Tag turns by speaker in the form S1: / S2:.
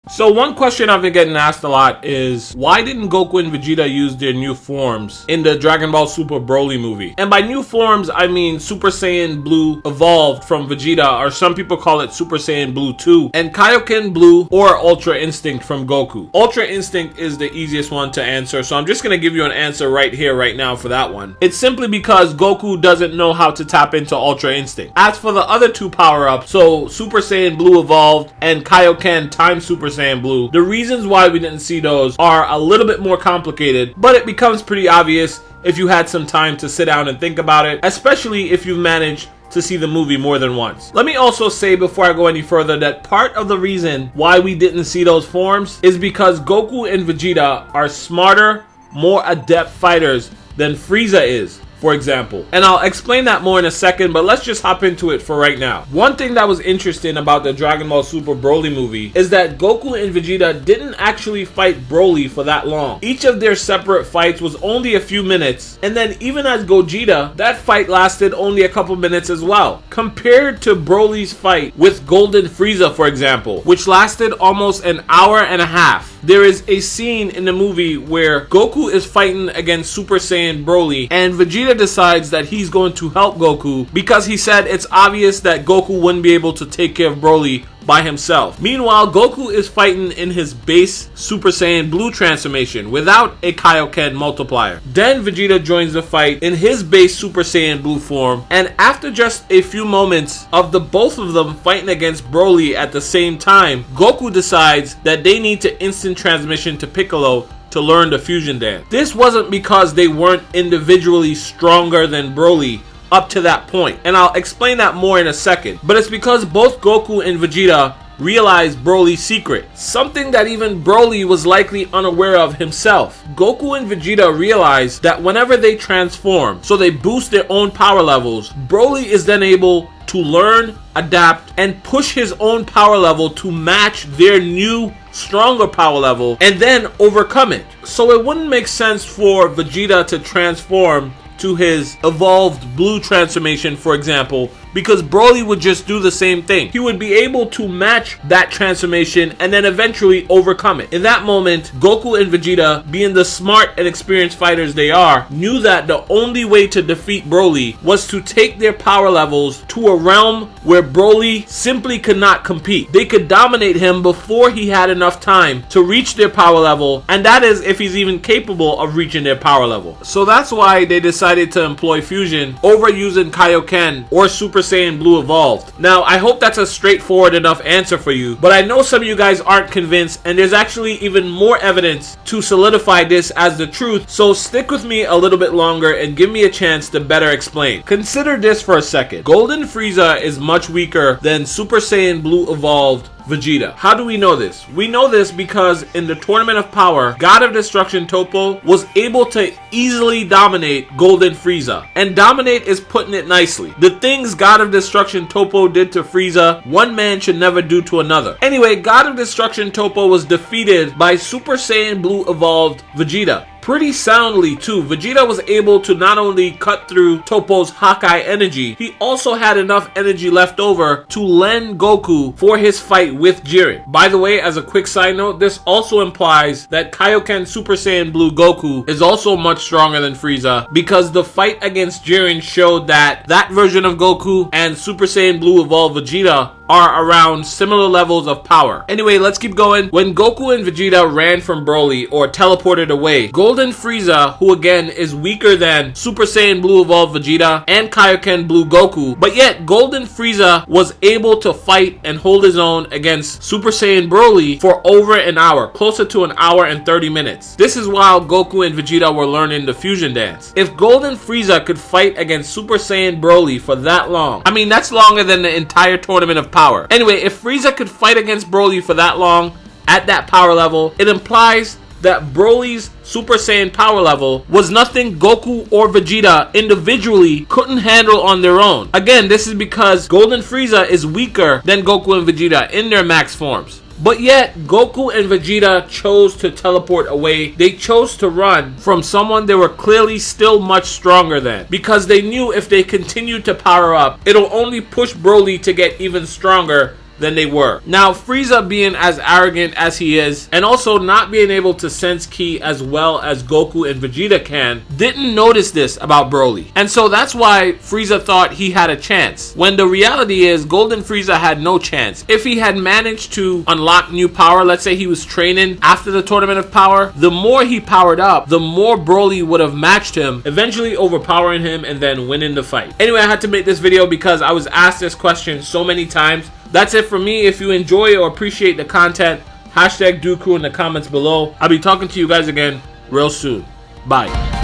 S1: So one question I've been getting asked a lot is, why didn't Goku and Vegeta use their new forms in the Dragon Ball Super Broly movie? And by new forms, I mean Super Saiyan Blue Evolved from Vegeta, or some people call it Super Saiyan Blue 2, and Kaio-Ken Blue or Ultra Instinct from Goku. Ultra Instinct is the easiest one to answer, so I'm just going to give you an answer right here, right now for that one. It's simply because Goku doesn't know how to tap into Ultra Instinct. As for the other two power-ups, so Super Saiyan Blue Evolved and Kaio-Ken times Super Saiyan Blue, the reasons why we didn't see those are a little bit more complicated, but it becomes pretty obvious if you had some time to sit down and think about it, especially if you've managed to see the movie more than once. Let me also say before I go any further that part of the reason why we didn't see those forms is because Goku and Vegeta are smarter, more adept fighters than Frieza is, for example. And I'll explain that more in a second, but let's just hop into it for right now. One thing that was interesting about the Dragon Ball Super Broly movie is that Goku and Vegeta didn't actually fight Broly for that long. Each of their separate fights was only a few minutes, and then even as Gogeta, that fight lasted only a couple minutes as well. Compared to Broly's fight with Golden Frieza, for example, which lasted almost an hour and a half. There is a scene in the movie where Goku is fighting against Super Saiyan Broly, and Vegeta decides that he's going to help Goku because he said it's obvious that Goku wouldn't be able to take care of Broly by himself. Meanwhile, Goku is fighting in his base Super Saiyan Blue transformation without a Kaio-Ken multiplier. Then Vegeta joins the fight in his base Super Saiyan Blue form, and after just a few moments of the both of them fighting against Broly at the same time, Goku decides that they need to instant transmission to Piccolo to learn the fusion dance. This wasn't because they weren't individually stronger than Broly up to that point, and I'll explain that more in a second, but it's because both Goku and Vegeta realized Broly's secret, something that even Broly was likely unaware of himself. Goku and Vegeta realized that whenever they transform, so they boost their own power levels, Broly is then able to learn, adapt, and push his own power level to match their new stronger power level and then overcome it. So it wouldn't make sense for Vegeta to transform to his evolved blue transformation, for example, because Broly would just do the same thing. He would be able to match that transformation and then eventually overcome it. In that moment, Goku and Vegeta, being the smart and experienced fighters they are, knew that the only way to defeat Broly was to take their power levels to a realm where Broly simply could not compete. They could dominate him before he had enough time to reach their power level, and that is if he's even capable of reaching their power level. So that's why they decided to employ fusion over using Kaio-Ken or Super Saiyan Blue Evolved. Now, I hope that's a straightforward enough answer for you, but I know some of you guys aren't convinced, and there's actually even more evidence to solidify this as the truth, so stick with me a little bit longer and give me a chance to better explain. Consider this for a second. Golden Frieza is much weaker than Super Saiyan Blue Evolved Vegeta. How do we know this? We know this because in the Tournament of Power, God of Destruction Toppo was able to easily dominate Golden Frieza. And dominate is putting it nicely. The things God of Destruction Toppo did to Frieza, one man should never do to another. Anyway, God of Destruction Toppo was defeated by Super Saiyan Blue Evolved Vegeta. Pretty soundly too. Vegeta was able to not only cut through Toppo's Hawkeye energy, he also had enough energy left over to lend Goku for his fight with Jiren. By the way, as a quick side note, this also implies that Kaio-Ken Super Saiyan Blue Goku is also much stronger than Frieza, because the fight against Jiren showed that that version of Goku and Super Saiyan Blue Evolved Vegeta are around similar levels of power. Anyway, let's keep going. When Goku and Vegeta ran from Broly or teleported away, Golden Frieza, who again is weaker than Super Saiyan Blue Evolved Vegeta and Kaio-Ken Blue Goku, but yet Golden Frieza was able to fight and hold his own against Super Saiyan Broly for over an hour, closer to an hour and 30 minutes. This is while Goku and Vegeta were learning the fusion dance. If Golden Frieza could fight against Super Saiyan Broly for that long, I mean, that's longer than the entire Tournament of Power. Anyway, if Frieza could fight against Broly for that long at that power level, it implies that Broly's Super Saiyan power level was nothing Goku or Vegeta individually couldn't handle on their own. Again, this is because Golden Frieza is weaker than Goku and Vegeta in their max forms. But yet, Goku and Vegeta chose to teleport away. They chose to run from someone they were clearly still much stronger than, because they knew if they continued to power up, it'll only push Broly to get even stronger than they were. Now, Frieza being as arrogant as he is, and also not being able to sense ki as well as Goku and Vegeta can, didn't notice this about Broly. And so that's why Frieza thought he had a chance, when the reality is Golden Frieza had no chance. If he had managed to unlock new power, let's say he was training after the Tournament of Power, the more he powered up, the more Broly would have matched him, eventually overpowering him and then winning the fight. Anyway, I had to make this video because I was asked this question so many times. That's it for me. If you enjoy or appreciate the content, hashtag Dooku in the comments below. I'll be talking to you guys again real soon. Bye.